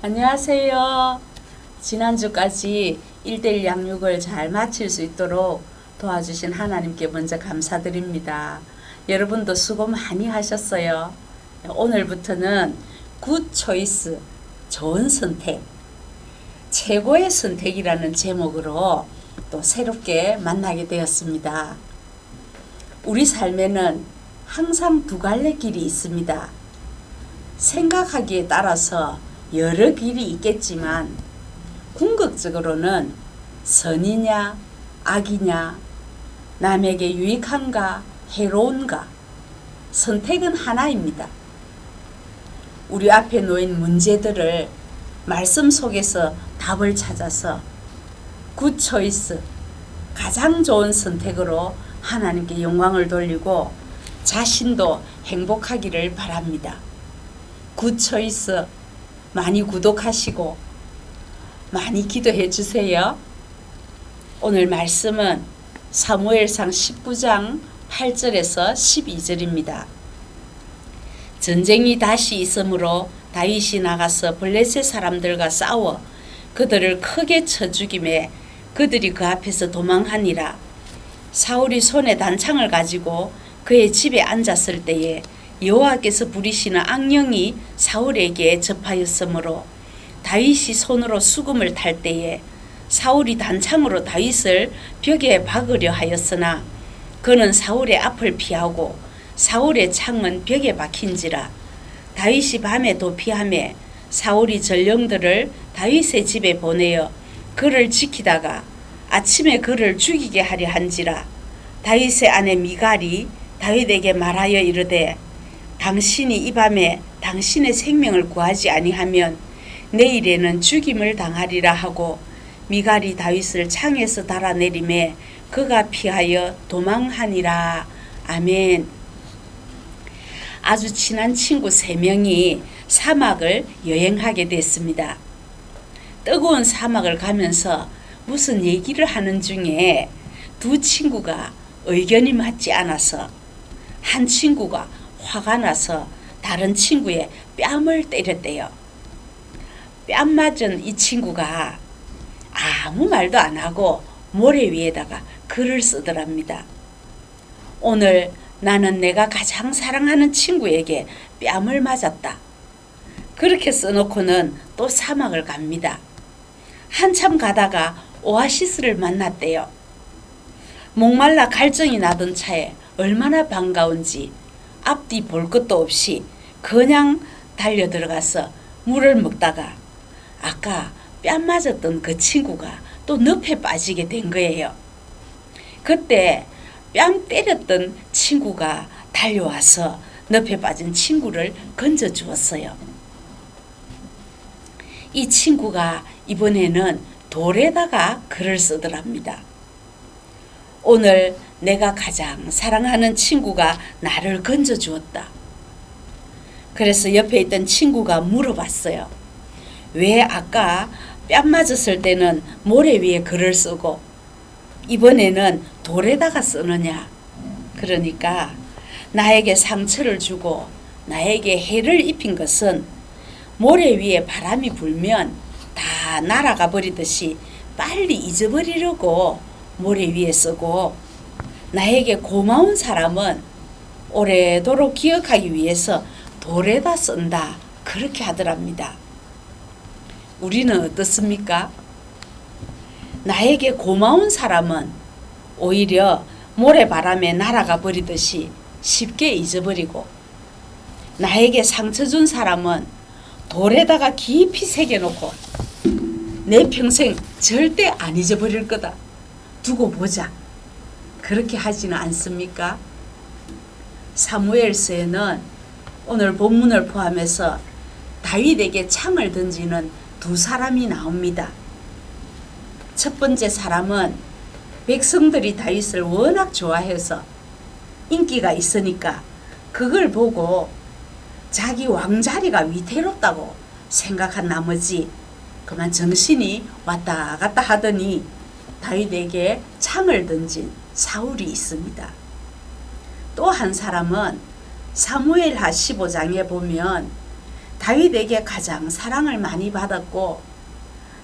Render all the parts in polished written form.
안녕하세요. 지난주까지 1대1 양육을 잘 마칠 수 있도록 도와주신 하나님께 먼저 감사드립니다. 여러분도 수고 많이 하셨어요. 오늘부터는 굿 초이스, 좋은 선택, 최고의 선택이라는 제목으로 또 새롭게 만나게 되었습니다. 우리 삶에는 항상 두 갈래 길이 있습니다. 생각하기에 따라서 여러 길이 있겠지만 궁극적으로는 선이냐 악이냐, 남에게 유익한가 해로운가, 선택은 하나입니다. 우리 앞에 놓인 문제들을 말씀 속에서 답을 찾아서 굿 초이스, 가장 좋은 선택으로 하나님께 영광을 돌리고 자신도 행복하기를 바랍니다. 굿 초이스 많이 구독하시고 많이 기도해 주세요. 오늘 말씀은 사무엘상 19장 8절에서 12절입니다. 전쟁이 다시 있으므로 다윗이 나가서 블레셋 사람들과 싸워 그들을 크게 쳐 죽이매 그들이 그 앞에서 도망하니라. 사울이 손에 단창을 가지고 그의 집에 앉았을 때에 여호와께서 부리시는 악령이 사울에게 접하였으므로 다윗이 손으로 수금을 탈 때에 사울이 단창으로 다윗을 벽에 박으려 하였으나 그는 사울의 앞을 피하고 사울의 창은 벽에 박힌지라. 다윗이 밤에 도피하매 사울이 전령들을 다윗의 집에 보내어 그를 지키다가 아침에 그를 죽이게 하려 한지라. 다윗의 아내 미갈이 다윗에게 말하여 이르되 당신이 이 밤에 당신의 생명을 구하지 아니하면 내일에는 죽임을 당하리라 하고 미갈이 다윗을 창에서 달아내리매 그가 피하여 도망하니라. 아멘. 아주 친한 친구 3명이 사막을 여행하게 됐습니다. 뜨거운 사막을 가면서 무슨 얘기를 하는 중에 두 친구가 의견이 맞지 않아서 한 친구가 화가 나서 다른 친구의 뺨을 때렸대요. 뺨 맞은 이 친구가 아무 말도 안 하고 모래 위에다가 글을 쓰더랍니다. 오늘 나는 내가 가장 사랑하는 친구에게 뺨을 맞았다. 그렇게 써놓고는 또 사막을 갑니다. 한참 가다가 오아시스를 만났대요. 목말라 갈증이 나던 차에 얼마나 반가운지 앞뒤 볼 것도 없이 그냥 달려 들어가서 물을 먹다가 아까 뺨 맞았던 그 친구가 또 늪에 빠지게 된 거예요. 그때 뺨 때렸던 친구가 달려와서 늪에 빠진 친구를 건져 주었어요. 이 친구가 이번에는 돌에다가 글을 쓰더랍니다. 오늘 내가 가장 사랑하는 친구가 나를 건져 주었다. 그래서 옆에 있던 친구가 물어봤어요. 왜 아까 뺨 맞았을 때는 모래 위에 글을 쓰고 이번에는 돌에다가 쓰느냐. 그러니까 나에게 상처를 주고 나에게 해를 입힌 것은 모래 위에 바람이 불면 다 날아가 버리듯이 빨리 잊어버리려고 모래 위에 쓰고 나에게 고마운 사람은 오래도록 기억하기 위해서 돌에다 쓴다. 그렇게 하더랍니다. 우리는 어떻습니까? 나에게 고마운 사람은 오히려 모래바람에 날아가 버리듯이 쉽게 잊어버리고 나에게 상처 준 사람은 돌에다가 깊이 새겨놓고 내 평생 절대 안 잊어버릴 거다. 두고 보자. 그렇게 하지는 않습니까? 사무엘서에는 오늘 본문을 포함해서 다윗에게 창을 던지는 2사람이 나옵니다. 첫 번째 사람은 백성들이 다윗을 워낙 좋아해서 인기가 있으니까 그걸 보고 자기 왕자리가 위태롭다고 생각한 나머지 그만 정신이 왔다 갔다 하더니 다윗에게 창을 던진 사울이 있습니다. 또 한 사람은 사무엘하 15장에 보면 다윗에게 가장 사랑을 많이 받았고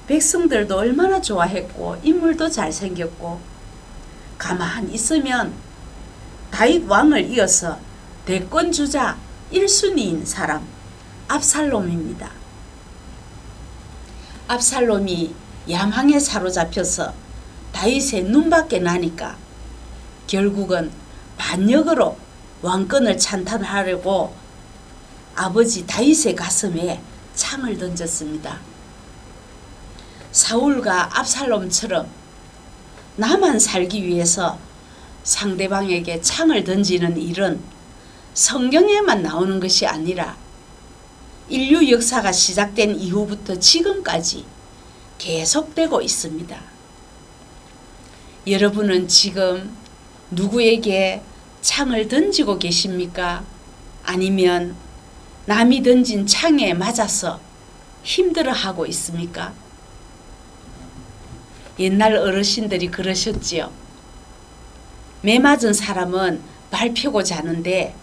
백성들도 얼마나 좋아했고 인물도 잘생겼고 가만히 있으면 다윗 왕을 이어서 대권주자 1순위인 사람 압살롬입니다. 압살롬이 야망에 사로잡혀서 다윗의 눈밖에 나니까 결국은 반역으로 왕권을 찬탈하려고 아버지 다윗의 가슴에 창을 던졌습니다. 사울과 압살롬처럼 나만 살기 위해서 상대방에게 창을 던지는 일은 성경에만 나오는 것이 아니라 인류 역사가 시작된 이후부터 지금까지 계속되고 있습니다. 여러분은 지금 누구에게 창을 던지고 계십니까? 아니면 남이 던진 창에 맞아서 힘들어하고 있습니까? 옛날 어르신들이 그러셨지요. 매 맞은 사람은 발 펴고 자는데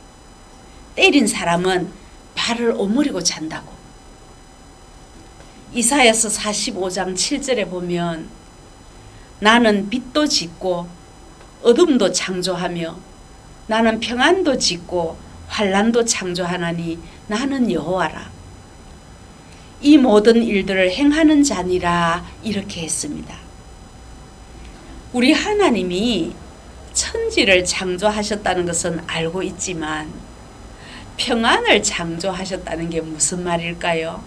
때린 사람은 발을 오므리고 잔다고. 이사야서 45장 7절에 보면 나는 빛도 짓고 어둠도 창조하며 나는 평안도 짓고 환난도 창조하나니 나는 여호와라. 이 모든 일들을 행하는 자니라 이렇게 했습니다. 우리 하나님이 천지를 창조하셨다는 것은 알고 있지만 평안을 창조하셨다는 게 무슨 말일까요?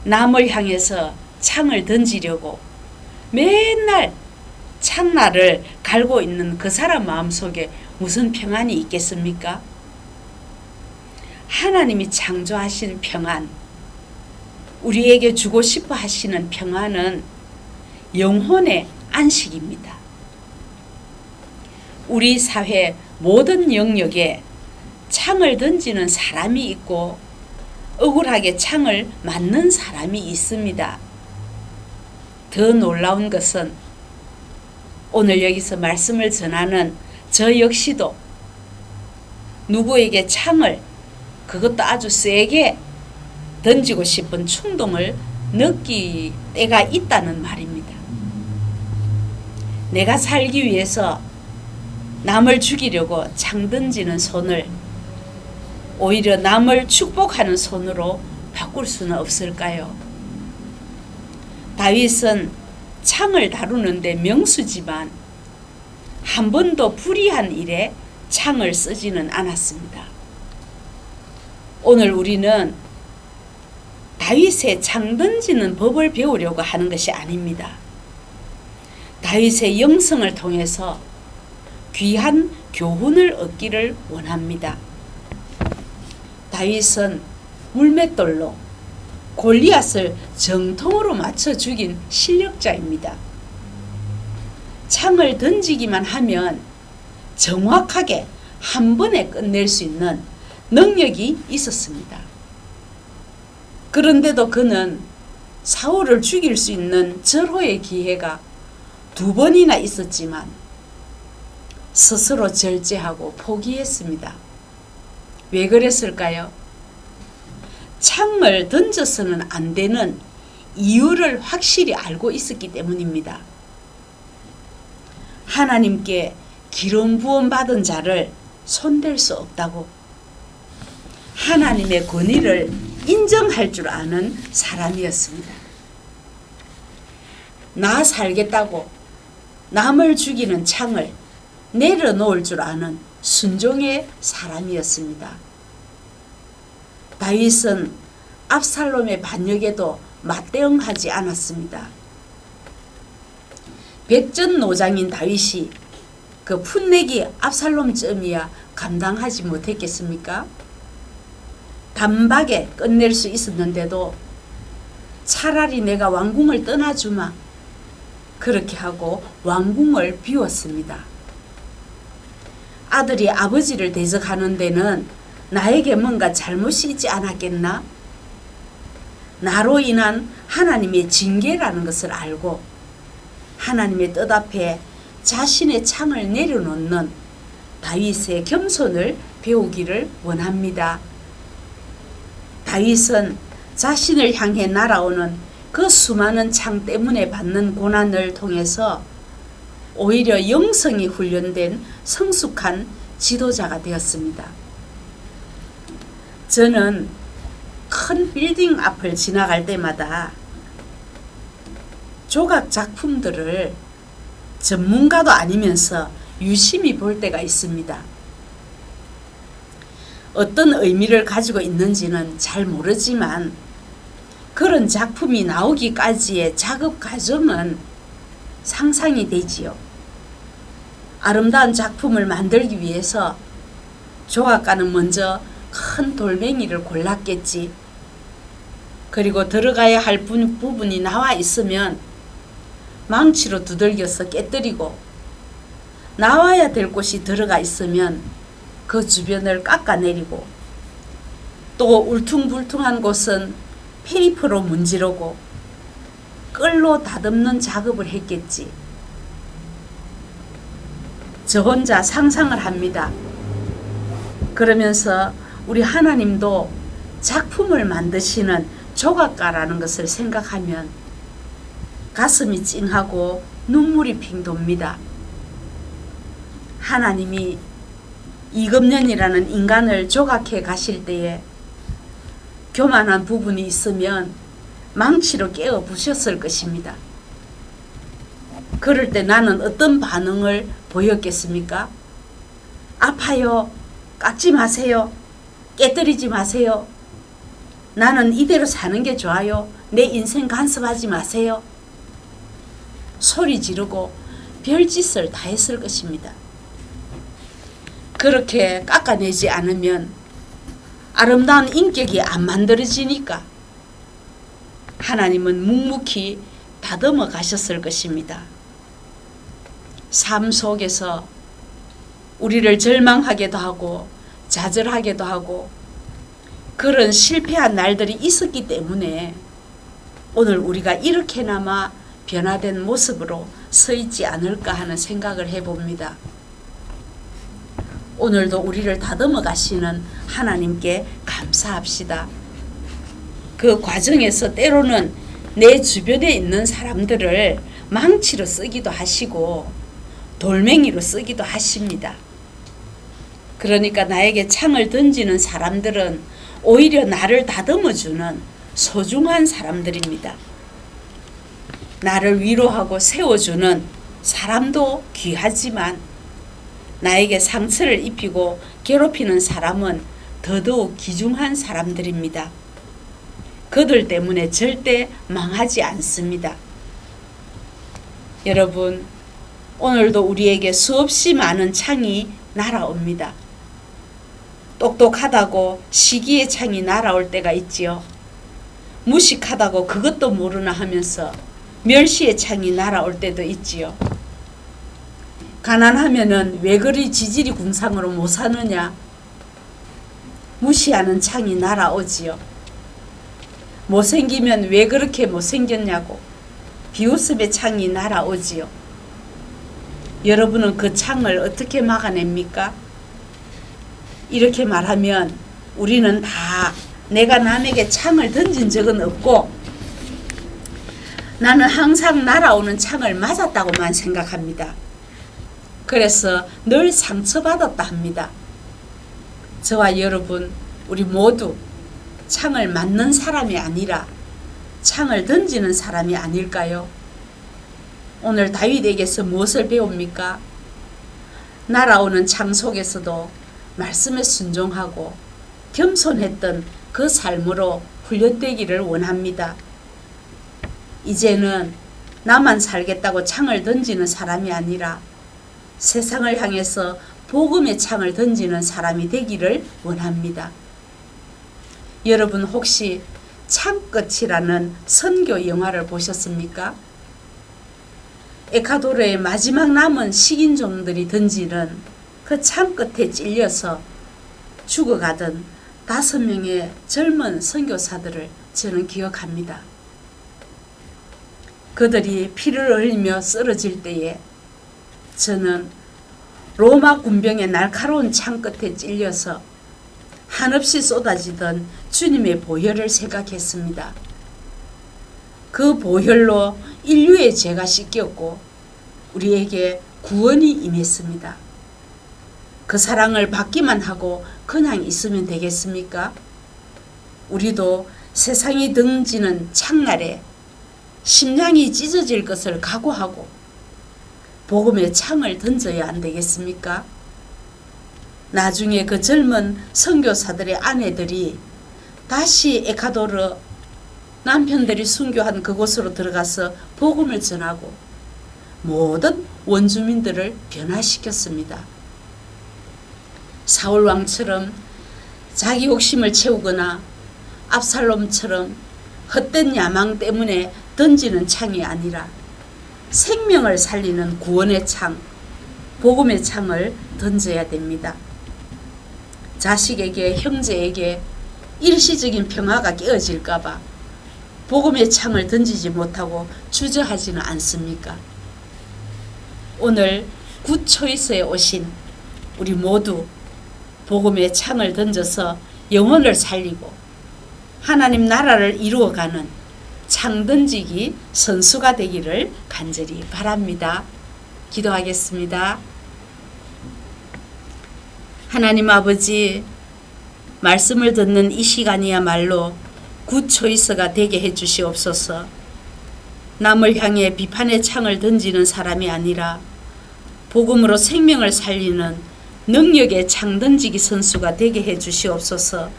남을 향해서 창을 던지려고 맨날 창날을 갈고 있는 그 사람 마음속에 무슨 평안이 있겠습니까? 하나님이 창조하신 평안, 우리에게 주고 싶어 하시는 평안은 영혼의 안식입니다. 우리 사회 모든 영역에 창을 던지는 사람이 있고 억울하게 창을 맞는 사람이 있습니다. 더 놀라운 것은 오늘 여기서 말씀을 전하는 저 역시도 누구에게 창을 그것도 아주 세게 던지고 싶은 충동을 느낄 때가 있다는 말입니다. 내가 살기 위해서 남을 죽이려고 창 던지는 손을 오히려 남을 축복하는 손으로 바꿀 수는 없을까요? 다윗은 창을 다루는데 명수지만 한 번도 불의한 일에 창을 쓰지는 않았습니다. 오늘 우리는 다윗의 창 던지는 법을 배우려고 하는 것이 아닙니다. 다윗의 영성을 통해서 귀한 교훈을 얻기를 원합니다. 다윗은 물맷돌로 골리앗을 정통으로 맞춰 죽인 실력자입니다. 창을 던지기만 하면 정확하게 한 번에 끝낼 수 있는 능력이 있었습니다. 그런데도 그는 사울을 죽일 수 있는 절호의 기회가 2번이나 있었지만 스스로 절제하고 포기했습니다. 왜 그랬을까요? 창을 던져서는 안 되는 이유를 확실히 알고 있었기 때문입니다. 하나님께 기름 부음 받은 자를 손댈 수 없다고 하나님의 권위를 인정할 줄 아는 사람이었습니다. 나 살겠다고 남을 죽이는 창을 내려놓을 줄 아는 순종의 사람이었습니다. 다윗은 압살롬의 반역에도 맞대응하지 않았습니다. 백전노장인 다윗이 그 풋내기 압살롬쯤이야 감당하지 못했겠습니까? 단박에 끝낼 수 있었는데도 차라리 내가 왕궁을 떠나주마 그렇게 하고 왕궁을 비웠습니다. 아들이 아버지를 대적하는 데는 나에게 뭔가 잘못이 있지 않았겠나? 나로 인한 하나님의 징계라는 것을 알고 하나님의 뜻 앞에 자신의 창을 내려놓는 다윗의 겸손을 배우기를 원합니다. 다윗은 자신을 향해 날아오는 그 수많은 창 때문에 받는 고난을 통해서 오히려 영성이 훈련된 성숙한 지도자가 되었습니다. 저는 큰 빌딩 앞을 지나갈 때마다 조각 작품들을 전문가도 아니면서 유심히 볼 때가 있습니다. 어떤 의미를 가지고 있는지는 잘 모르지만 그런 작품이 나오기까지의 작업 과정은 상상이 되지요. 아름다운 작품을 만들기 위해서 조각가는 먼저 큰 돌멩이를 골랐겠지. 그리고 들어가야 할 부분이 나와 있으면 망치로 두들겨서 깨뜨리고, 나와야 될 곳이 들어가 있으면 그 주변을 깎아내리고, 또 울퉁불퉁한 곳은 페이퍼로 문지르고 끌로 다듬는 작업을 했겠지. 저 혼자 상상을 합니다. 그러면서 우리 하나님도 작품을 만드시는 조각가라는 것을 생각하면 가슴이 찡하고 눈물이 핑 돕니다. 하나님이 이금년이라는 인간을 조각해 가실 때에 교만한 부분이 있으면 망치로 깨어 부셨을 것입니다. 그럴 때 나는 어떤 반응을 보였겠습니까? 아파요. 깎지 마세요. 깨뜨리지 마세요. 나는 이대로 사는 게 좋아요. 내 인생 간섭하지 마세요. 소리 지르고 별짓을 다 했을 것입니다. 그렇게 깎아내지 않으면 아름다운 인격이 안 만들어지니까 하나님은 묵묵히 다듬어 가셨을 것입니다. 삶 속에서 우리를 절망하게도 하고 좌절하게도 하고 그런 실패한 날들이 있었기 때문에 오늘 우리가 이렇게나마 변화된 모습으로 서 있지 않을까 하는 생각을 해봅니다. 오늘도 우리를 다듬어 가시는 하나님께 감사합시다. 그 과정에서 때로는 내 주변에 있는 사람들을 망치로 쓰기도 하시고 돌멩이로 쓰기도 하십니다. 그러니까 나에게 창을 던지는 사람들은 오히려 나를 다듬어주는 소중한 사람들입니다. 나를 위로하고 세워주는 사람도 귀하지만 나에게 상처를 입히고 괴롭히는 사람은 더더욱 귀중한 사람들입니다. 그들 때문에 절대 망하지 않습니다. 여러분, 오늘도 우리에게 수없이 많은 창이 날아옵니다. 똑똑하다고 시기의 창이 날아올 때가 있지요. 무식하다고 그것도 모르나 하면서 멸시의 창이 날아올 때도 있지요. 가난하면은 왜 그리 지질이 궁상으로 못 사느냐? 무시하는 창이 날아오지요. 못생기면 왜 그렇게 못생겼냐고 비웃음의 창이 날아오지요. 여러분은 그 창을 어떻게 막아냅니까? 이렇게 말하면 우리는 다 내가 남에게 창을 던진 적은 없고 나는 항상 날아오는 창을 맞았다고만 생각합니다. 그래서 늘 상처받았다 합니다. 저와 여러분, 우리 모두 창을 맞는 사람이 아니라 창을 던지는 사람이 아닐까요? 오늘 다윗에게서 무엇을 배웁니까? 날아오는 창 속에서도 말씀에 순종하고 겸손했던 그 삶으로 훈련되기를 원합니다. 이제는 나만 살겠다고 창을 던지는 사람이 아니라 세상을 향해서 복음의 창을 던지는 사람이 되기를 원합니다. 여러분 혹시 창끝이라는 선교 영화를 보셨습니까? 에콰도르의 마지막 남은 식인종들이 던지는 그 창끝에 찔려서 죽어가던 5명의 젊은 선교사들을 저는 기억합니다. 그들이 피를 흘리며 쓰러질 때에 저는 로마 군병의 날카로운 창끝에 찔려서 한없이 쏟아지던 주님의 보혈을 생각했습니다. 그 보혈로 인류의 죄가 씻겼고 우리에게 구원이 임했습니다. 그 사랑을 받기만 하고 그냥 있으면 되겠습니까? 우리도 세상이 등지는 창날에 심장이 찢어질 것을 각오하고 복음의 창을 던져야 안 되겠습니까? 나중에 그 젊은 선교사들의 아내들이 다시 에콰도르 남편들이 순교한 그곳으로 들어가서 복음을 전하고 모든 원주민들을 변화시켰습니다. 사울 왕처럼 자기 욕심을 채우거나 압살롬처럼 헛된 야망 때문에 던지는 창이 아니라 생명을 살리는 구원의 창, 복음의 창을 던져야 됩니다. 자식에게, 형제에게 일시적인 평화가 깨어질까봐 복음의 창을 던지지 못하고 주저하지는 않습니까? 오늘 굿 초이스에 오신 우리 모두 복음의 창을 던져서 영혼을 살리고 하나님 나라를 이루어가는 창 던지기 선수가 되기를 간절히 바랍니다. 기도하겠습니다. 하나님 아버지, 말씀을 듣는 이 시간이야말로 굿 초이스가 되게 해주시옵소서. 남을 향해 비판의 창을 던지는 사람이 아니라 복음으로 생명을 살리는 능력의 창 던지기 선수가 되게 해주시옵소서.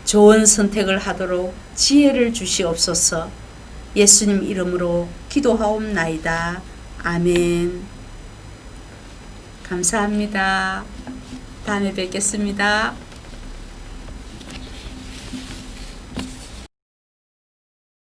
좋은 선택을 하도록 지혜를 주시옵소서. 예수님 이름으로 기도하옵나이다. 아멘. 감사합니다. 다음에 뵙겠습니다.